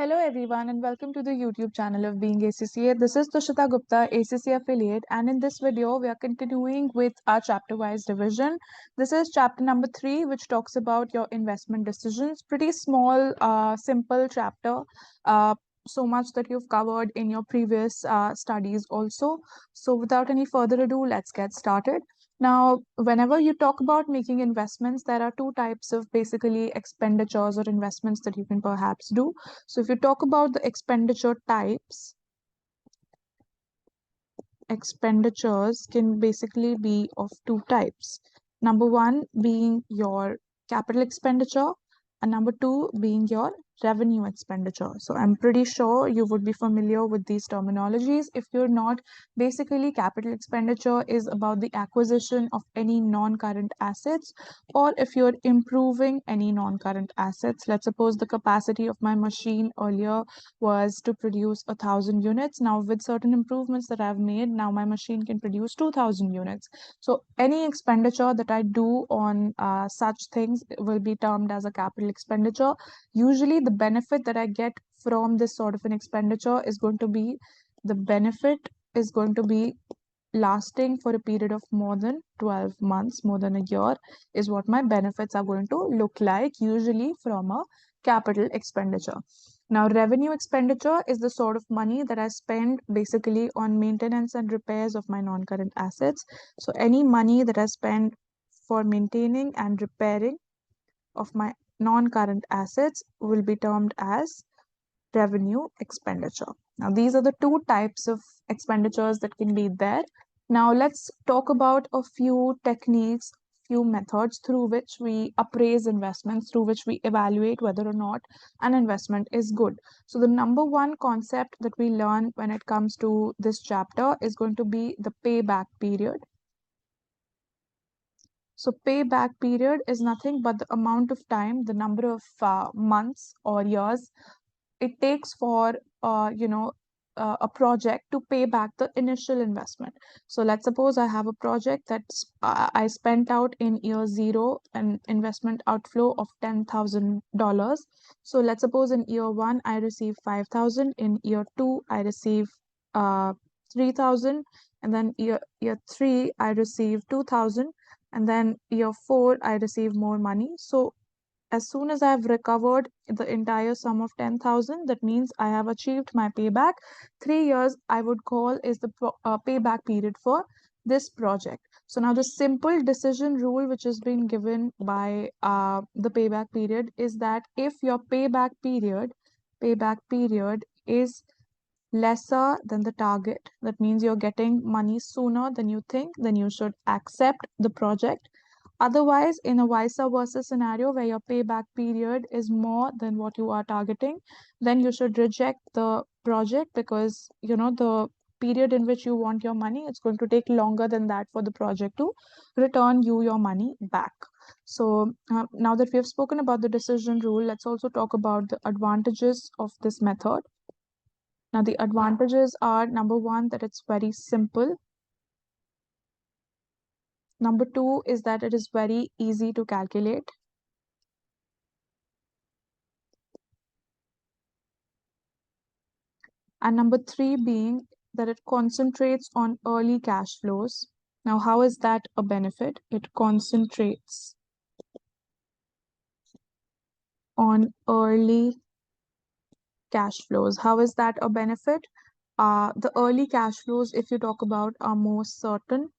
Hello everyone and welcome to the YouTube channel of BeingACCA. This is Tushita Gupta, ACCA affiliate, and in this video we are continuing with our chapter-wise division. This is chapter number 3, which talks about your investment decisions. Pretty small, simple chapter. So much that you've covered in your previous studies also. So without any further ado, let's get started. Now, whenever you talk about making investments, there are two types of basically expenditures or investments that you can perhaps do. So if you talk about the expenditure types, expenditures can basically be of two types. Number one being your capital expenditure, and number two being your revenue expenditure. So I'm pretty sure you would be familiar with these terminologies. If you're not, basically capital expenditure is about the acquisition of any non-current assets, or if you're improving any non-current assets. Let's suppose the capacity of my machine earlier was to produce 1,000 units. Now with certain improvements that I've made, now my machine can produce 2,000 units. So any expenditure that I do on such things will be termed as a capital expenditure. Usually the benefit that I get from this sort of an expenditure is going to be, the benefit is going to be lasting for a period of more than 12 months, more than a year, is what my benefits are going to look like, usually from a capital expenditure. Now, revenue expenditure is the sort of money that I spend basically on maintenance and repairs of my non-current assets. So any money that I spend for maintaining and repairing of my non-current assets will be termed as revenue expenditure. Now, these are the two types of expenditures that can be there. Now, let's talk about a few techniques, few methods through which we appraise investments, through which we evaluate whether or not an investment is good. So, the number one concept that we learn when it comes to this chapter is going to be the payback period. So payback period is nothing but the amount of time, the number of months or years it takes for a project to pay back the initial investment. So let's suppose I have a project that I spent out in year 0 an investment outflow of $10,000. So let's suppose in year 1 I receive 5,000, in year 2 I receive 3,000, and then year 3 I receive 2,000, and then year 4 I receive more money. So as soon as I've recovered the entire sum of 10,000, that means I have achieved my payback. 3 years I would call is the payback period for this project. So now the simple decision rule which has been given by the payback period is that if your payback period is lesser than the target, that means you're getting money sooner than you think, then you should accept the project. Otherwise, in a vice versa scenario where your payback period is more than what you are targeting, then you should reject the project, because the period in which you want your money, it's going to take longer than that for the project to return you your money back. So now that we have spoken about the decision rule, let's also talk about the advantages of this method. Now, the advantages are, number one, that it's very simple. Number two is that it is very easy to calculate. And number three being that it concentrates on early cash flows. Now, how is that a benefit? It concentrates on early cash flows. How is that a benefit? The early cash flows, if you talk about, are more certain,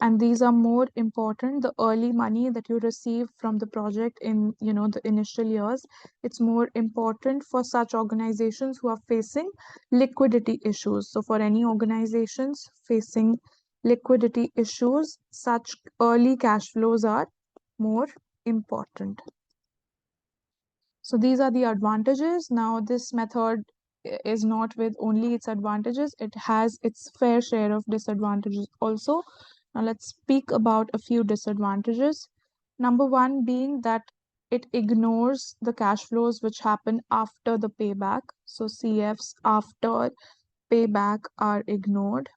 and these are more important. The early money that you receive from the project in the initial years, it's more important for such organizations who are facing liquidity issues. So for any organizations facing liquidity issues, such early cash flows are more important. So these are the advantages. Now this method is not with only its advantages, it has its fair share of disadvantages also. Now let's speak about a few disadvantages. Number one being that it ignores the cash flows which happen after the payback. So CFs after payback are ignored.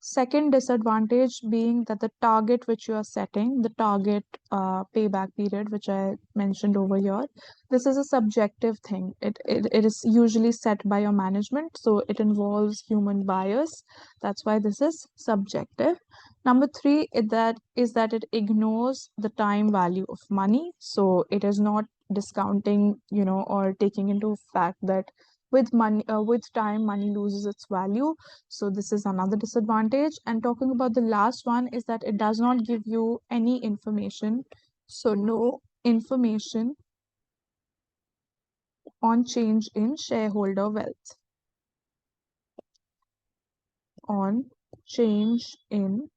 Second disadvantage being that the target which you are setting, the target payback period, which I mentioned over here, this is a subjective thing. It is usually set by your management, so it involves human bias. That's why this is subjective. Number three is that it ignores the time value of money. So it is not discounting, or taking into fact that with money, with time, money loses its value. So this is another disadvantage. And talking about the last one is that it does not give you any information. So no information on change in shareholder wealth. On change in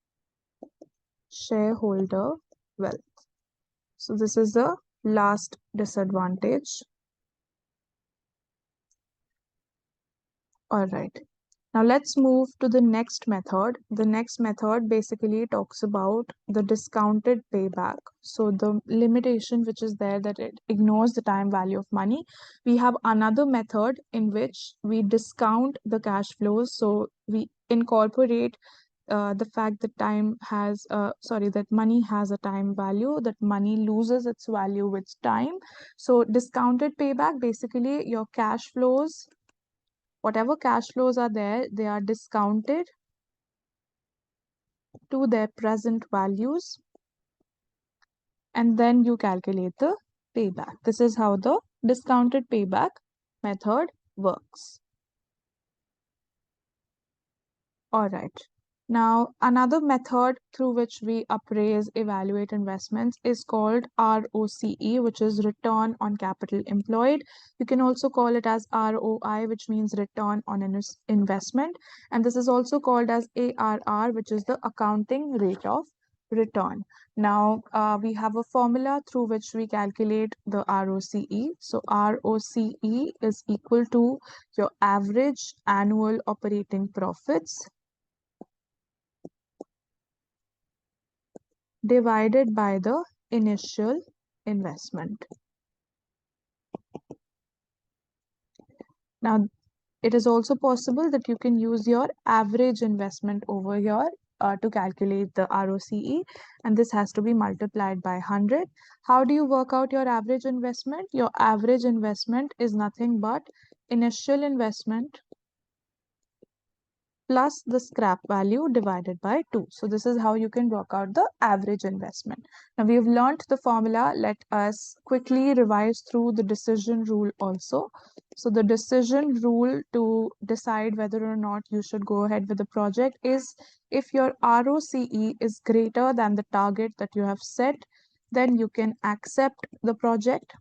shareholder wealth. So this is the last disadvantage. All right. Now let's move to the next method. The next method basically talks about the discounted payback. So the limitation which is there, that it ignores the time value of money. We have another method in which we discount the cash flows. So we incorporate the fact that that money has a time value, that money loses its value with time. So discounted payback, basically your cash flows, whatever cash flows are there, they are discounted to their present values, and then you calculate the payback. This is how the discounted payback method works. All right. Now, another method through which we appraise, evaluate investments is called ROCE, which is return on capital employed. You can also call it as ROI, which means return on an investment. And this is also called as ARR, which is the accounting rate of return. Now, we have a formula through which we calculate the ROCE. So ROCE is equal to your average annual operating profits divided by the initial investment. Now, it is also possible that you can use your average investment over here to calculate the ROCE, and this has to be multiplied by 100. How do you work out your average investment? Your average investment is nothing but initial investment plus the scrap value divided by 2. So this is how you can work out the average investment. Now we've learned the formula. Let us quickly revise through the decision rule also. So the decision rule to decide whether or not you should go ahead with the project is, if your ROCE is greater than the target that you have set, then you can accept the project.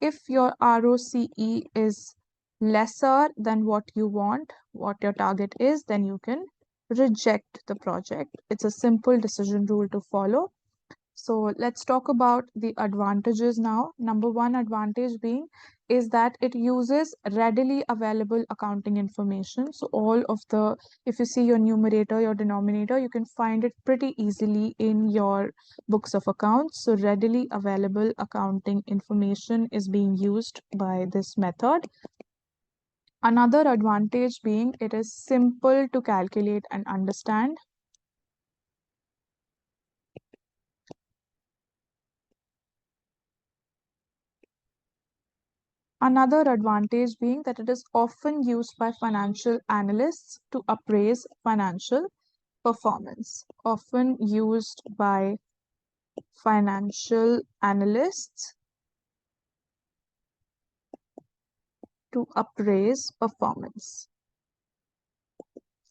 If your ROCE is lesser than what you want, what your target is, then you can reject the project. It's a simple decision rule to follow. So let's talk about the advantages now. Number one advantage being is that it uses readily available accounting information. So all of the, if you see your numerator, your denominator, you can find it pretty easily in your books of accounts. So readily available accounting information is being used by this method. Another advantage being it is simple to calculate and understand. Another advantage being that it is often used by financial analysts to appraise financial performance. Often used by financial analysts to appraise performance.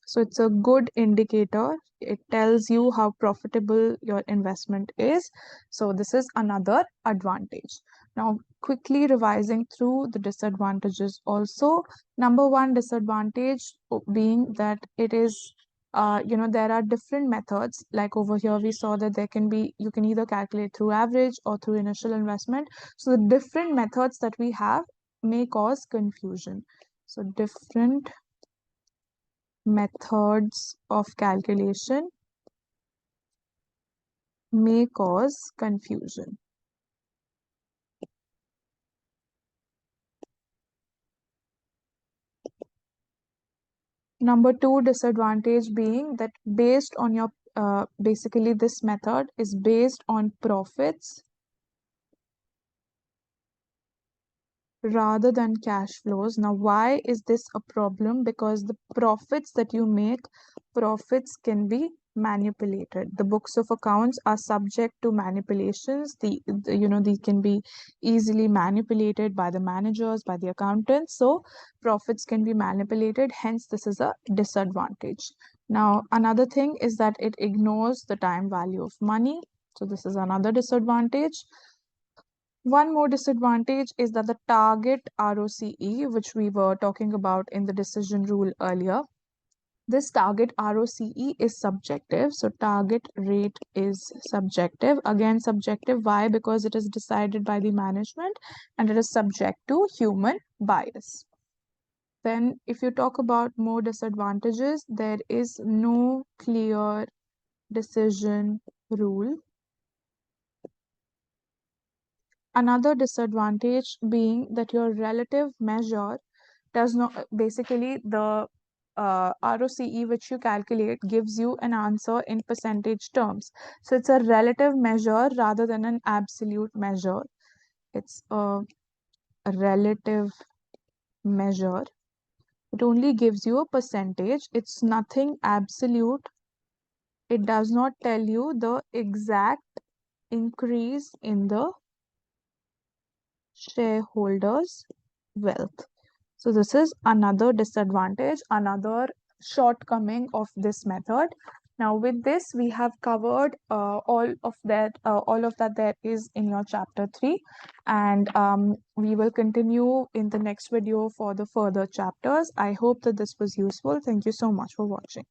So it's a good indicator. It tells you how profitable your investment is. So this is another advantage. Now, quickly revising through the disadvantages also. Number one disadvantage being that it is, there are different methods. Like over here, we saw that you can either calculate through average or through initial investment. So the different methods that we have may cause confusion. So different methods of calculation may cause confusion. Number two disadvantage being that based on your basically this method is based on profits rather than cash flows. Now, why is this a problem? Because the profits that you make, profits can be manipulated. The books of accounts are subject to manipulations. These can be easily manipulated by the managers, by the accountants. So profits can be manipulated. Hence, this is a disadvantage. Now, another thing is that it ignores the time value of money. So this is another disadvantage. One more disadvantage is that the target ROCE, which we were talking about in the decision rule earlier, this target ROCE is subjective. So target rate is subjective. Again, subjective. Why? Because it is decided by the management and it is subject to human bias. Then if you talk about more disadvantages, there is no clear decision rule. Another disadvantage being that your relative measure does not, basically the ROCE which you calculate gives you an answer in percentage terms. So it's a relative measure rather than an absolute measure. It's a relative measure. It only gives you a percentage. It's nothing absolute. It does not tell you the exact increase in the shareholders' wealth. So this is another disadvantage, another shortcoming of this method. Now with this, we have covered all of that there is in your chapter 3, and we will continue in the next video for the further chapters. I hope that this was useful. Thank you so much for watching.